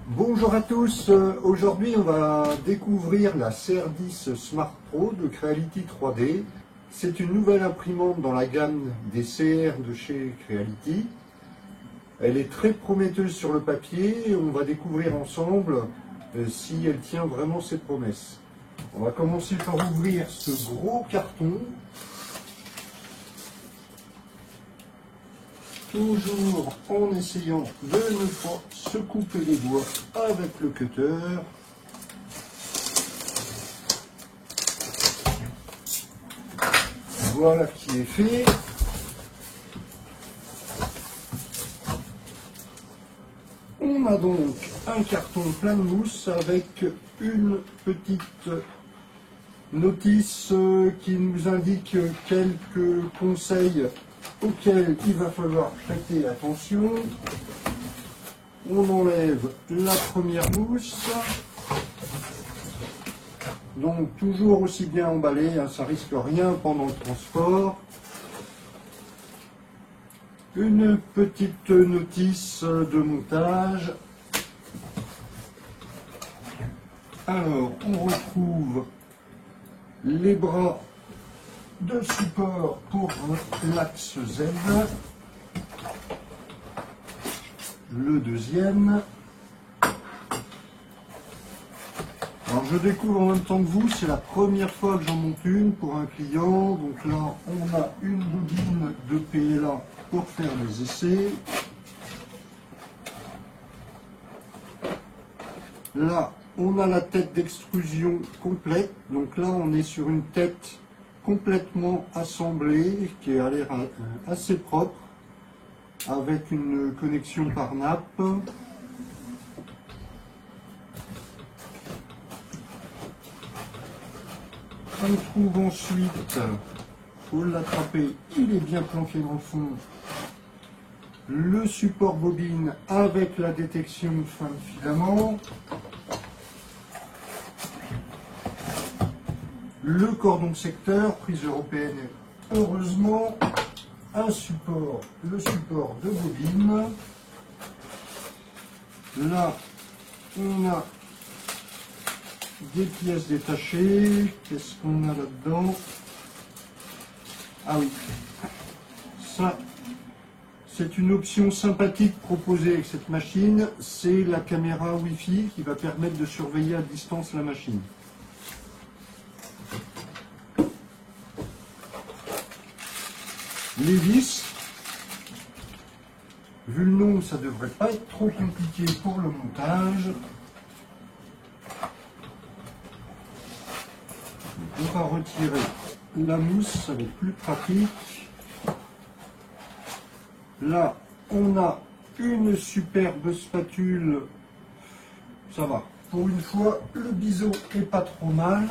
Bonjour à tous, aujourd'hui on va découvrir la CR10 Smart Pro de Creality 3D. C'est une nouvelle imprimante dans la gamme des CR de chez Creality. Elle est très prometteuse sur le papier et on va découvrir ensemble si elle tient vraiment ses promesses. On va commencer par ouvrir ce gros carton. Toujours en essayant de ne pas se couper les doigts avec le cutter. Voilà qui est fait. On a donc un carton plein de mousse avec une petite notice qui nous indique quelques conseils auxquels il va falloir prêter attention. On enlève la première mousse. Donc toujours aussi bien emballé, hein, ça risque rien pendant le transport. Une petite notice de montage. Alors on retrouve les bras de support pour l'axe Z, le deuxième. Alors je découvre en même temps que vous, c'est la première fois que j'en monte une pour un client. Donc là on a une bobine de PLA pour faire des essais. Là on a la tête d'extrusion complète, donc là on est sur une tête complètement assemblée, qui a l'air assez propre, avec une connexion par nappe. On trouve ensuite, faut l'attraper, il est bien planqué dans le fond, le support bobine avec la détection de fin de filament. Le cordon secteur, prise européenne, heureusement, un support, le support de bobine. Là, on a des pièces détachées. Qu'est-ce qu'on a là-dedans? Ah oui, ça, c'est une option sympathique proposée avec cette machine. C'est la caméra Wi-Fi qui va permettre de surveiller à distance la machine. Les vis, vu le nom, ça ne devrait pas être trop compliqué pour le montage. On va retirer la mousse, ça va être plus pratique. Là, on a une superbe spatule, ça va. Pour une fois, le biseau est pas trop mal.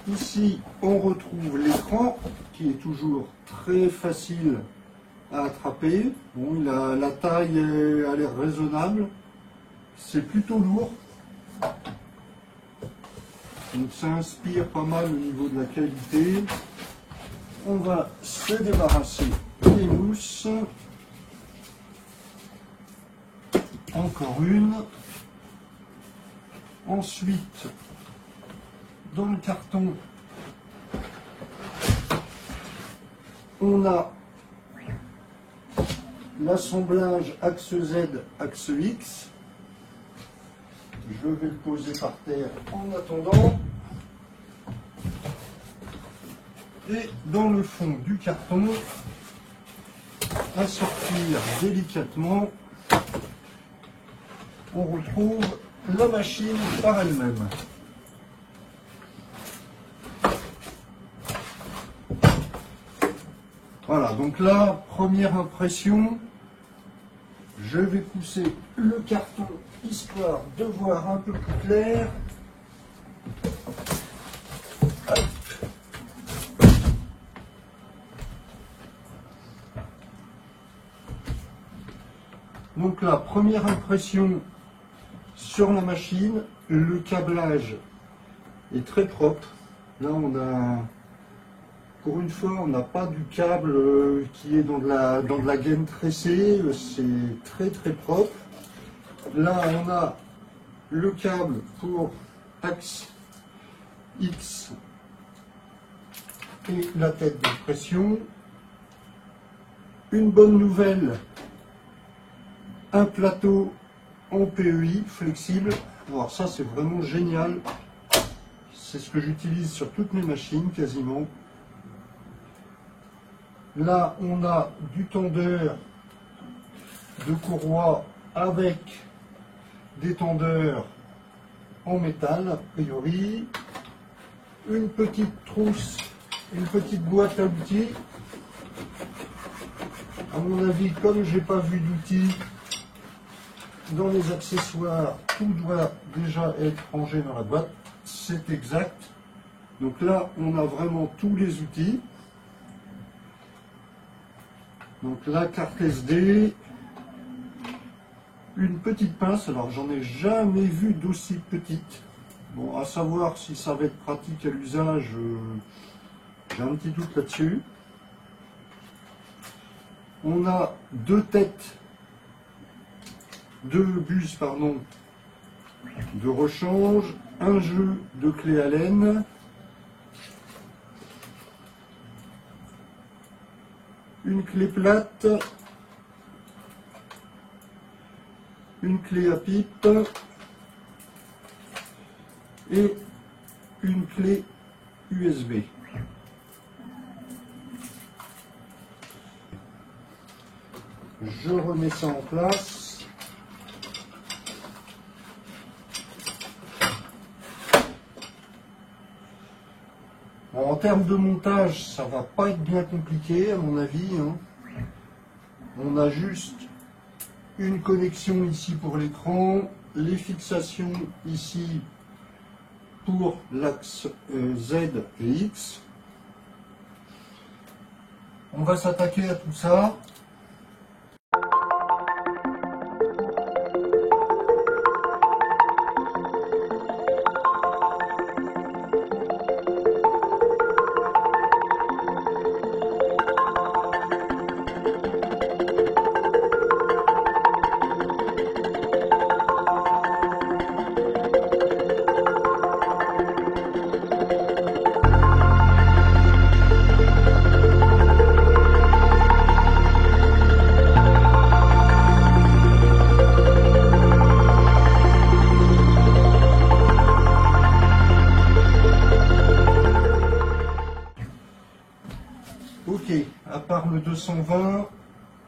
Ici, on retrouve l'écran qui est toujours très facile à attraper. Bon, la taille a l'air raisonnable. C'est plutôt lourd. Donc ça inspire pas mal au niveau de la qualité. On va se débarrasser des mousses. Encore une. Ensuite, dans le carton, on a l'assemblage axe Z, axe X. Je vais le poser par terre en attendant. Et dans le fond du carton, à sortir délicatement, on retrouve la machine par elle-même. Voilà, donc là, première impression, je vais pousser le carton histoire de voir un peu plus clair. Hop. Donc là, première impression sur la machine, le câblage est très propre. Là, on a Pour une fois, on n'a pas du câble qui est dans de la gaine tressée, c'est très très propre. Là, on a le câble pour axe X et la tête de pression. Une bonne nouvelle, un plateau en PEI flexible. Alors ça, c'est vraiment génial. C'est ce que j'utilise sur toutes mes machines quasiment. Là, on a du tendeur de courroie avec des tendeurs en métal, a priori. Une petite trousse, une petite boîte à outils. À mon avis, comme j'ai pas vu d'outils dans les accessoires, tout doit déjà être rangé dans la boîte. C'est exact. Donc là, on a vraiment tous les outils. Donc la carte SD, une petite pince, alors j'en ai jamais vu d'aussi petite. Bon, à savoir si ça va être pratique à l'usage, j'ai un petit doute là-dessus. On a deux bus, pardon, de rechange, un jeu de clé Allen, une clé plate, une clé à pipe et une clé USB. Je remets ça en place. Bon, en termes de montage, ça va pas être bien compliqué à mon avis, hein. On a juste une connexion ici pour l'écran, les fixations ici pour l'axe Z et X. On va s'attaquer à tout ça. Ok, à part le 220,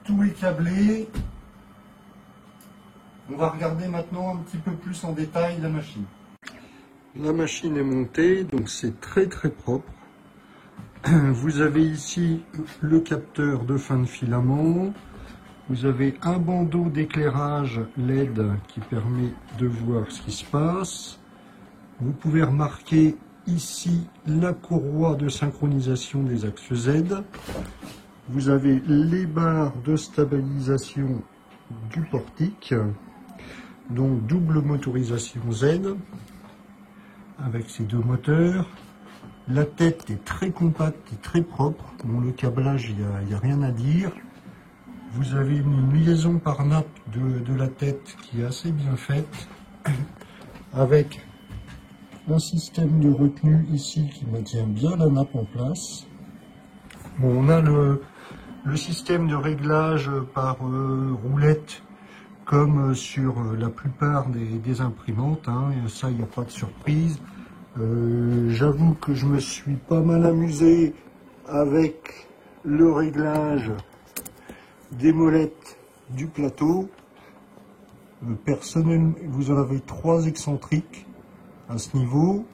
tout est câblé. On va regarder maintenant un petit peu plus en détail la machine. La machine est montée, donc c'est très très propre. Vous avez ici le capteur de fin de filament. Vous avez un bandeau d'éclairage LED qui permet de voir ce qui se passe. Vous pouvez remarquer ici la courroie de synchronisation des axes Z. Vous avez les barres de stabilisation du portique. Donc double motorisation Z avec ces deux moteurs. La tête est très compacte et très propre. Bon, le câblage, il n'y a rien à dire. Vous avez une liaison par nappe de la tête qui est assez bien faite, avec un système de retenue ici qui maintient bien la nappe en place. Bon, on a le système de réglage par roulette comme sur la plupart des imprimantes, hein, et ça, il n'y a pas de surprise. J'avoue que je me suis pas mal amusé avec le réglage des molettes du plateau. Personnellement, vous en avez 3 excentriques à ce niveau.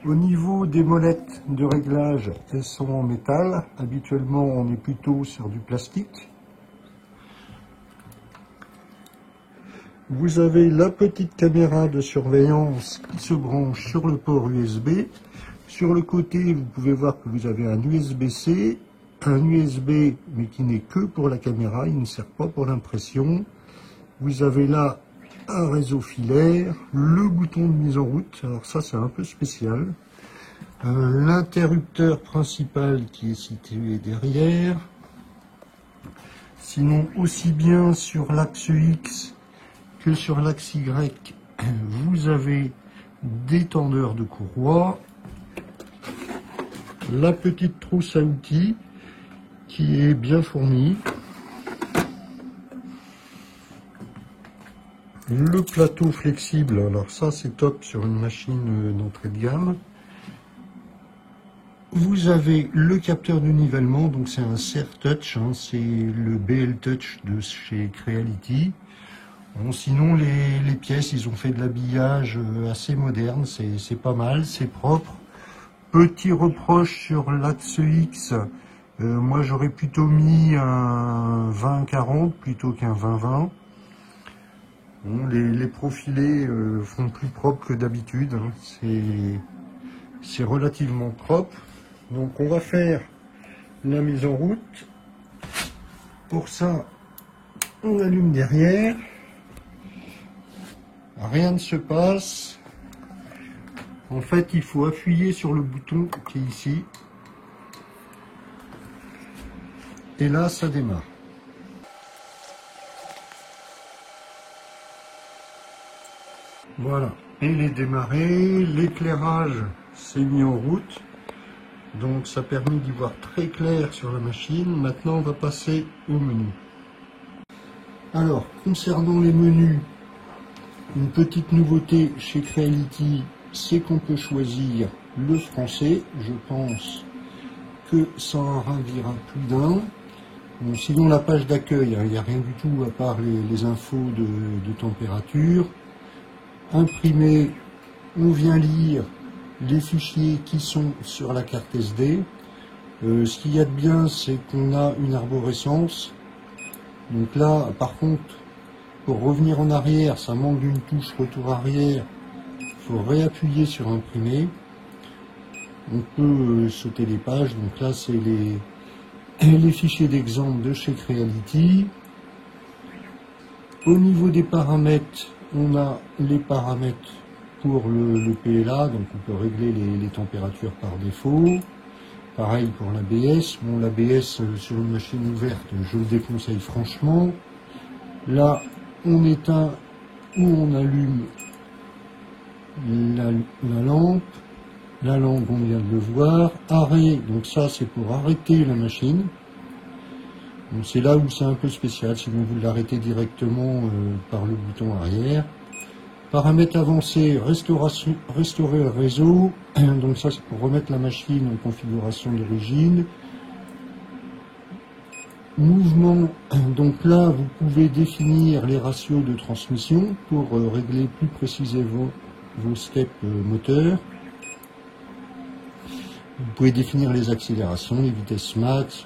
Au niveau des molettes de réglage, elles sont en métal. Habituellement, on est plutôt sur du plastique. Vous avez la petite caméra de surveillance qui se branche sur le port USB. Sur le côté, vous pouvez voir que vous avez un USB-C, un USB, mais qui n'est que pour la caméra, il ne sert pas pour l'impression. Vous avez là un réseau filaire, le bouton de mise en route, alors ça c'est un peu spécial. L'interrupteur principal qui est situé derrière. Sinon, aussi bien sur l'axe X que sur l'axe Y, vous avez des tendeurs de courroie, la petite trousse à outils qui est bien fournie, le plateau flexible, alors ça c'est top sur une machine d'entrée de gamme. Vous avez le capteur de nivellement, donc c'est un Sertouch, hein, c'est le BL Touch de chez Creality. Bon, sinon les pièces, ils ont fait de l'habillage assez moderne, c'est pas mal, c'est propre. Petit reproche sur l'axe X, moi j'aurais plutôt mis un 20-40 plutôt qu'un 20-20. Bon, les profilés font plus propre que d'habitude, hein, c'est relativement propre. Donc on va faire la mise en route. Pour ça, on allume derrière. Rien ne se passe. En fait, il faut appuyer sur le bouton qui est ici. Et là, ça démarre. Voilà. Elle est démarrée. L'éclairage s'est mis en route. Donc ça permet d'y voir très clair sur la machine. Maintenant on va passer au menu. Alors concernant les menus, une petite nouveauté chez Creality, c'est qu'on peut choisir le français. Je pense que ça en ravira plus d'un. Bon, sinon la page d'accueil, il n'y a rien du tout à part les infos de température. Imprimé, on vient lire les fichiers qui sont sur la carte SD. Ce qu'il y a de bien, c'est qu'on a une arborescence. Donc là, par contre, pour revenir en arrière, ça manque d'une touche retour arrière. Il faut réappuyer sur imprimer. On peut sauter les pages. Donc là, c'est les fichiers d'exemple de chez Creality. Au niveau des paramètres, on a les paramètres pour le PLA, donc on peut régler les températures par défaut. Pareil pour l'ABS. Bon, l'ABS sur une machine ouverte, je le déconseille franchement. Là, on éteint ou on allume la lampe. La lampe, on vient de le voir. Arrêt, donc ça c'est pour arrêter la machine. Donc c'est là où c'est un peu spécial, sinon vous l'arrêtez directement par le bouton arrière. Paramètres avancés, restaurer le réseau, donc ça c'est pour remettre la machine en configuration d'origine. Mouvement, donc là vous pouvez définir les ratios de transmission pour régler plus précisément vos steps moteurs. Vous pouvez définir les accélérations, les vitesses max,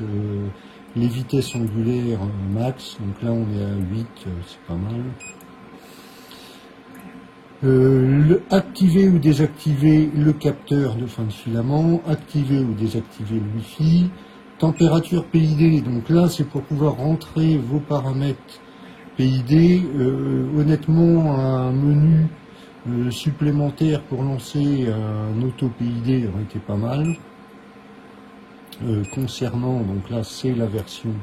les vitesses angulaires max, donc là on est à 8, c'est pas mal. Activer ou désactiver le capteur de fin de filament, activer ou désactiver le Wi-Fi, température PID, donc là c'est pour pouvoir rentrer vos paramètres PID. Honnêtement, un menu supplémentaire pour lancer un auto PID aurait été pas mal. Concernant, donc là c'est la version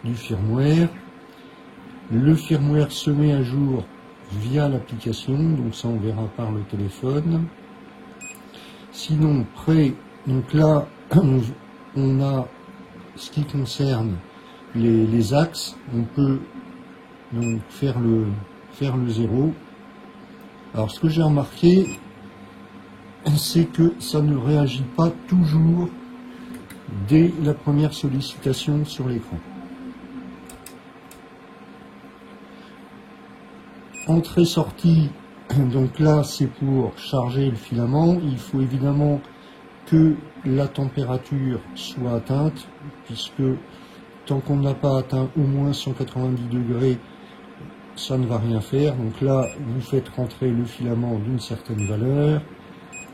du firmware. Le firmware se met à jour via l'application, donc ça on verra par le téléphone. Sinon, prêt, donc là on a ce qui concerne les axes, on peut donc faire le 0. Alors ce que j'ai remarqué, c'est que ça ne réagit pas toujours dès la première sollicitation sur l'écran. Entrée-sortie, donc là c'est pour charger le filament. Il faut évidemment que la température soit atteinte, puisque tant qu'on n'a pas atteint au moins 190 degrés, ça ne va rien faire. Donc là vous faites rentrer le filament d'une certaine valeur,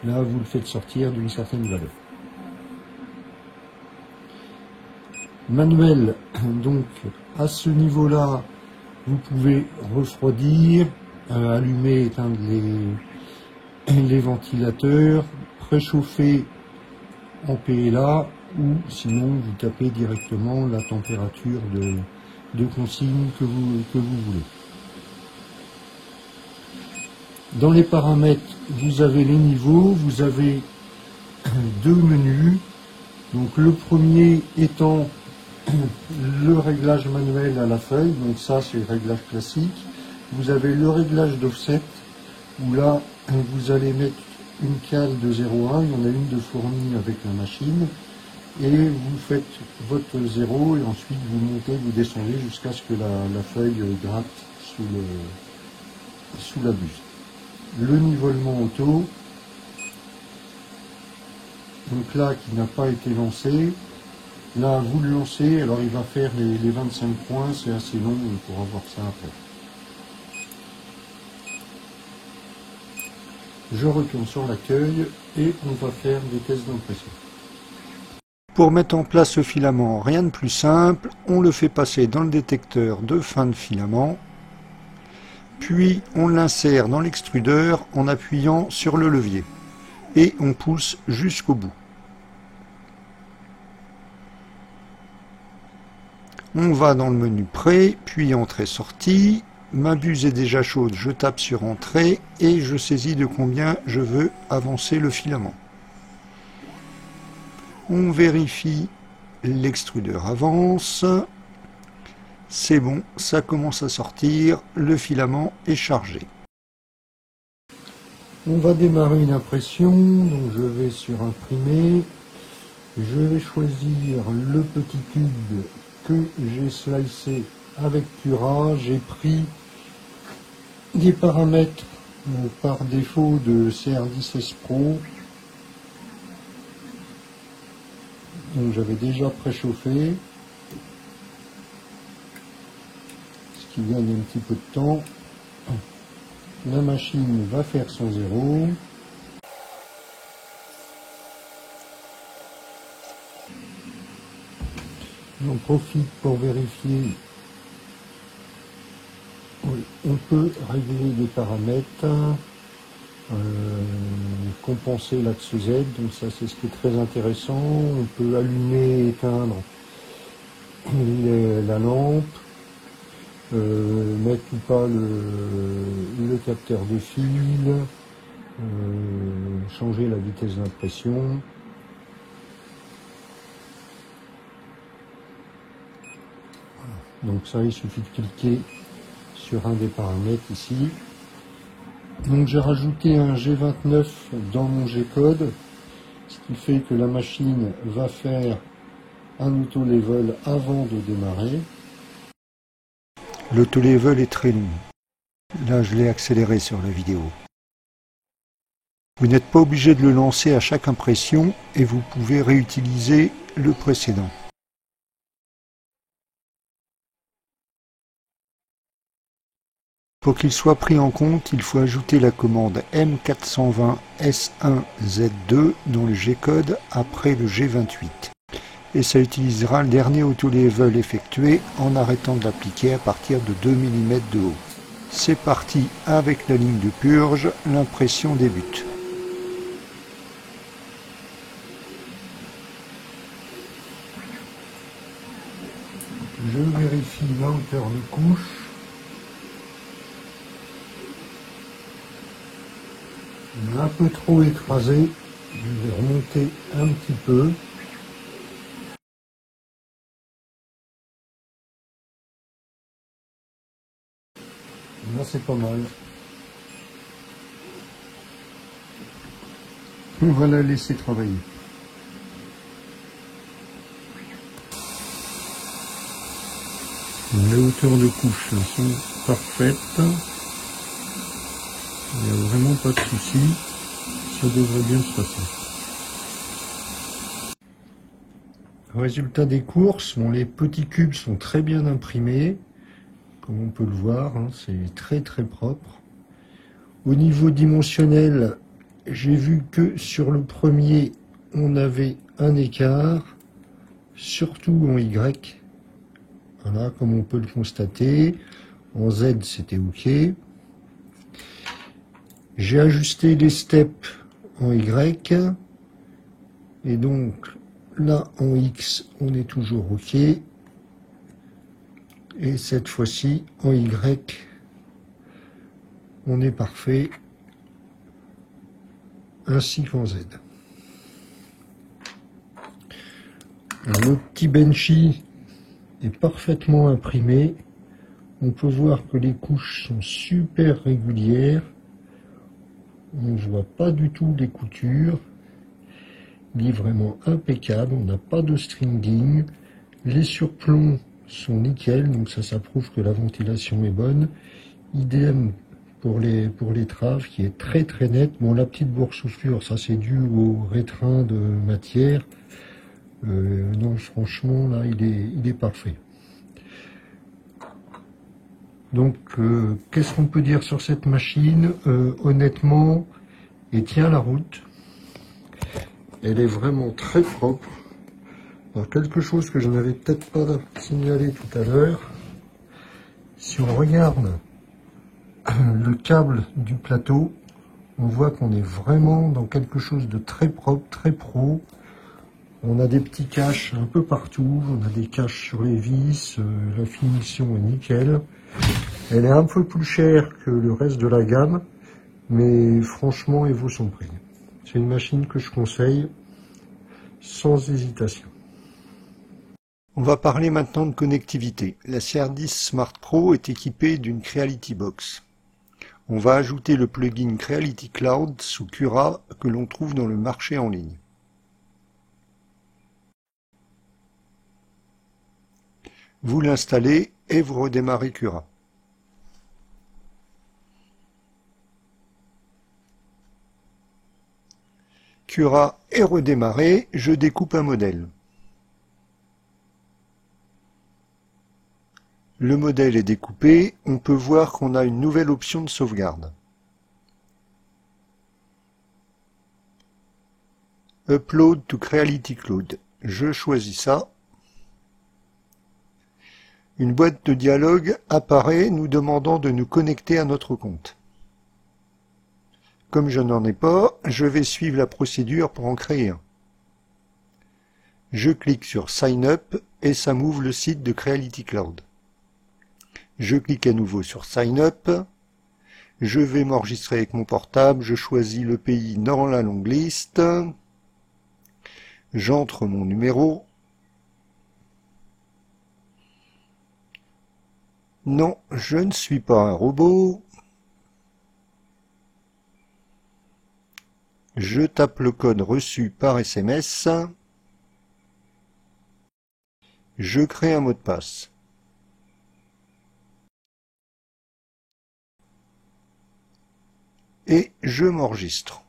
là vous le faites sortir d'une certaine valeur. Manuel, donc à ce niveau-là, vous pouvez refroidir, allumer, éteindre les ventilateurs, préchauffer en PLA, ou sinon vous tapez directement la température de consigne que vous voulez. Dans les paramètres, vous avez les niveaux, vous avez deux menus. Donc le premier étant le réglage manuel à la feuille, donc ça c'est le réglage classique. Vous avez le réglage d'offset, où là vous allez mettre une cale de 0,1, il y en a une de fournie avec la machine, et vous faites votre 0 et ensuite vous montez, vous descendez jusqu'à ce que la feuille gratte sous la buse. Le nivellement auto, donc là qui n'a pas été lancé, là vous le lancez, alors il va faire les 25 points, c'est assez long, on pourra voir ça après. Je retourne sur l'accueil et on va faire des tests d'impression. Pour mettre en place ce filament, rien de plus simple, on le fait passer dans le détecteur de fin de filament, puis on l'insère dans l'extrudeur en appuyant sur le levier et on pousse jusqu'au bout. On va dans le menu Prêt, puis Entrée-Sortie. Ma buse est déjà chaude, je tape sur Entrée et je saisis de combien je veux avancer le filament. On vérifie, l'extrudeur avance. C'est bon, ça commence à sortir, le filament est chargé. On va démarrer une impression, donc je vais sur Imprimer. Je vais choisir le petit cube que j'ai slicé avec Cura. J'ai pris des paramètres par défaut de CR10S Pro. Donc j'avais déjà préchauffé, ce qui gagne un petit peu de temps. La machine va faire son 0. J'en profite pour vérifier. Oui, on peut régler des paramètres, compenser l'axe Z, donc ça c'est ce qui est très intéressant. On peut allumer et éteindre la lampe, mettre ou pas le capteur de fil, changer la vitesse d'impression. Donc ça, il suffit de cliquer sur un des paramètres ici. Donc j'ai rajouté un G29 dans mon G-code, ce qui fait que la machine va faire un auto-level avant de démarrer. L'auto-level est très long. Là, je l'ai accéléré sur la vidéo. Vous n'êtes pas obligé de le lancer à chaque impression et vous pouvez réutiliser le précédent. Pour qu'il soit pris en compte, il faut ajouter la commande M420S1Z2 dans le G-code après le G28. Et ça utilisera le dernier auto-level effectué en arrêtant de l'appliquer à partir de 2 mm de haut. C'est parti avec la ligne de purge, l'impression débute. Je vérifie la hauteur de couche. Un peu trop écrasé, je vais remonter un petit peu. Là c'est pas mal. On va la laisser travailler. Les hauteurs de couche sont parfaites. Il n'y a vraiment pas de souci, ça devrait bien se passer. Résultat des courses, bon, les petits cubes sont très bien imprimés, comme on peut le voir, hein, c'est très très propre. Au niveau dimensionnel, j'ai vu que sur le premier, on avait un écart, surtout en Y. Voilà, comme on peut le constater. En Z, c'était OK. J'ai ajusté les steps en Y. Et là, on voit que c'est un peu trop écrasé. Donc, je vais remonter un petit peu. Voilà, comme on peut le voir, hein, c'est très très propre. Au niveau dimensionnel, j'ai vu que sur le premier, on avait un écart, surtout en Y. Voilà, comme on peut le constater. En Z, c'était OK. J'ai ajusté les steps en Y. Et là, on voit que c'est un peu trop écrasé. Et donc là en X on est toujours OK. Et cette fois-ci en Y on est parfait, ainsi qu'en Z. Alors, le petit Benchy est parfaitement imprimé. On peut voir que les couches sont super régulières. On ne voit pas du tout les coutures. Il est vraiment impeccable. On n'a pas de stringing. Les surplombs sont nickel, donc ça prouve que la ventilation est bonne. Idem pour les traves, qui est très très net. Bon, la petite boursouflure, ça c'est dû au rétrain de matière. Non, franchement, là, il est parfait. Donc, qu'est-ce qu'on peut dire sur cette machine? Honnêtement, elle tient la route. Elle est vraiment très propre. Alors, quelque chose que je n'avais peut-être pas signalé tout à l'heure, si on regarde le câble du plateau, on voit qu'on est vraiment dans quelque chose de très propre, très pro. On a des petits caches un peu partout, on a des caches sur les vis, la finition est nickel. Elle est un peu plus chère que le reste de la gamme, mais franchement, elle vaut son prix. C'est une machine que je conseille sans hésitation. On va parler maintenant de connectivité. La CR10 Smart Pro est équipée d'une Creality Box. On va ajouter le plugin Creality Cloud sous Cura que l'on trouve dans le marché en ligne. Vous l'installez et vous redémarrez Cura. Cura est redémarré, je découpe un modèle. Le modèle est découpé, on peut voir qu'on a une nouvelle option de sauvegarde. Upload to Creality Cloud. Je choisis ça. Une boîte de dialogue apparaît nous demandant de nous connecter à notre compte. Comme je n'en ai pas, je vais suivre la procédure pour en créer un. Je clique sur Sign Up et ça m'ouvre le site de Creality Cloud. Je clique à nouveau sur Sign Up. Je vais m'enregistrer avec mon portable. Je choisis le pays dans la longue liste. J'entre mon numéro. Non, je ne suis pas un robot. Je tape le code reçu par SMS. Je crée un mot de passe. Et je m'enregistre.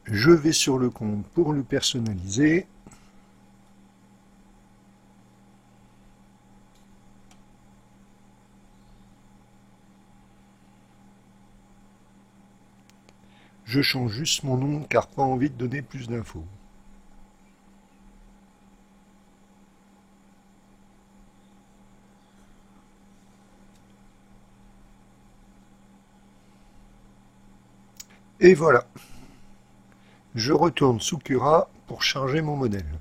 Je vais sur le compte pour le personnaliser. Je change juste mon nom car pas envie de donner plus d'infos. Et voilà. Je retourne sous Cura pour charger mon modèle.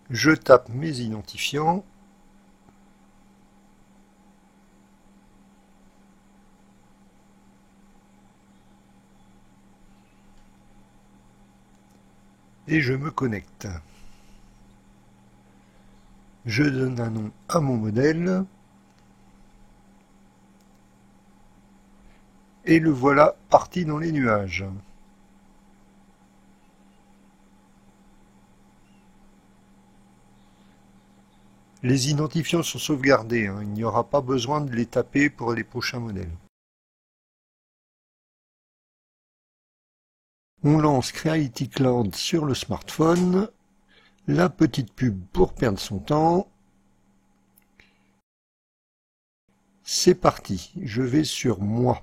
Je tape mes identifiants. Et je me connecte. Je donne un nom à mon modèle. Et le voilà parti dans les nuages. Les identifiants sont sauvegardés, il n'y aura pas besoin de les taper pour les prochains modèles. On lance Creality Cloud sur le smartphone, la petite pub pour perdre son temps. C'est parti, je vais sur Moi.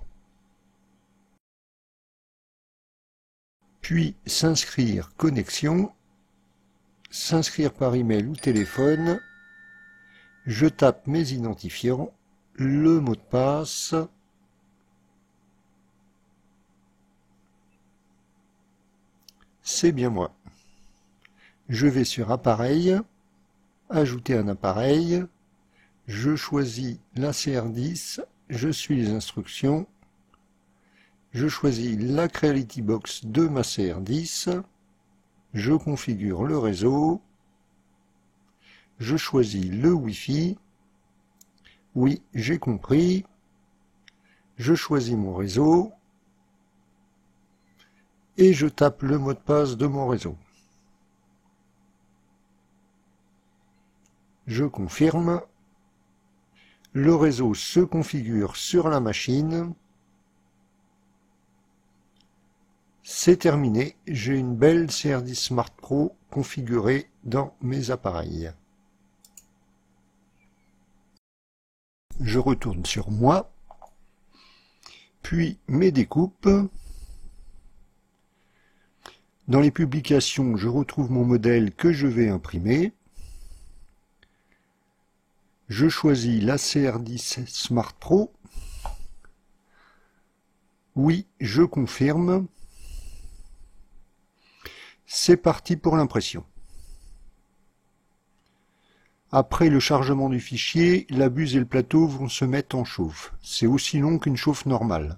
Puis s'inscrire connexion, s'inscrire par email ou téléphone. Je tape mes identifiants, le mot de passe, c'est bien moi. Je vais sur Appareil, Ajouter un appareil, je choisis la CR10, je suis les instructions, je choisis la Creality Box de ma CR10, je configure le réseau, je choisis le Wi-Fi, oui, j'ai compris, je choisis mon réseau, et je tape le mot de passe de mon réseau. Je confirme, le réseau se configure sur la machine, c'est terminé, j'ai une belle CR10 Smart Pro configurée dans mes appareils. Je retourne sur moi, puis mes découpes. Dans les publications, je retrouve mon modèle que je vais imprimer. Je choisis la CR10 Smart Pro. Oui, je confirme. C'est parti pour l'impression. Après le chargement du fichier, la buse et le plateau vont se mettre en chauffe. C'est aussi long qu'une chauffe normale.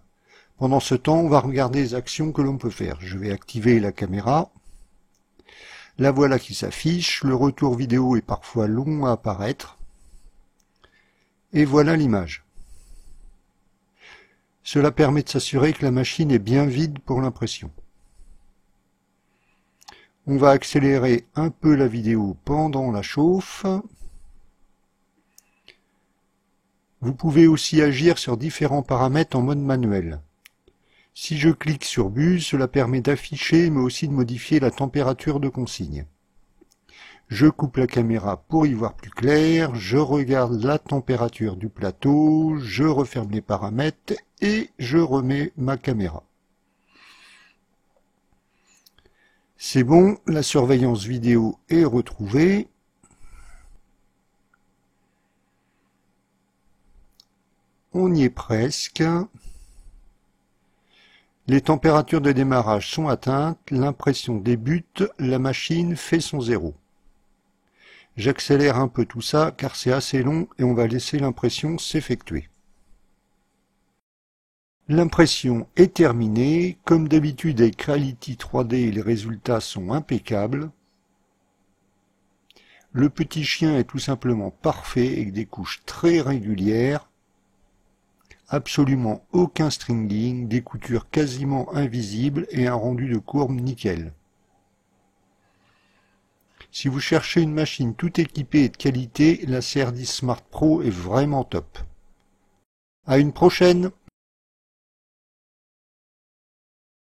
Pendant ce temps, on va regarder les actions que l'on peut faire. Je vais activer la caméra. La voilà qui s'affiche. Le retour vidéo est parfois long à apparaître. Et voilà l'image. Cela permet de s'assurer que la machine est bien vide pour l'impression. On va accélérer un peu la vidéo pendant la chauffe. Vous pouvez aussi agir sur différents paramètres en mode manuel. Si je clique sur buse, cela permet d'afficher mais aussi de modifier la température de consigne. Je coupe la caméra pour y voir plus clair, je regarde la température du plateau, je referme les paramètres et je remets ma caméra. C'est bon, la surveillance vidéo est retrouvée. On y est presque. Les températures de démarrage sont atteintes, l'impression débute, la machine fait son zéro. J'accélère un peu tout ça car c'est assez long et on va laisser l'impression s'effectuer. L'impression est terminée. Comme d'habitude avec Creality 3D, les résultats sont impeccables. Le petit chien est tout simplement parfait avec des couches très régulières. Absolument aucun stringing, des coutures quasiment invisibles et un rendu de courbe nickel. Si vous cherchez une machine tout équipée et de qualité, la CR10 Smart Pro est vraiment top. À une prochaine!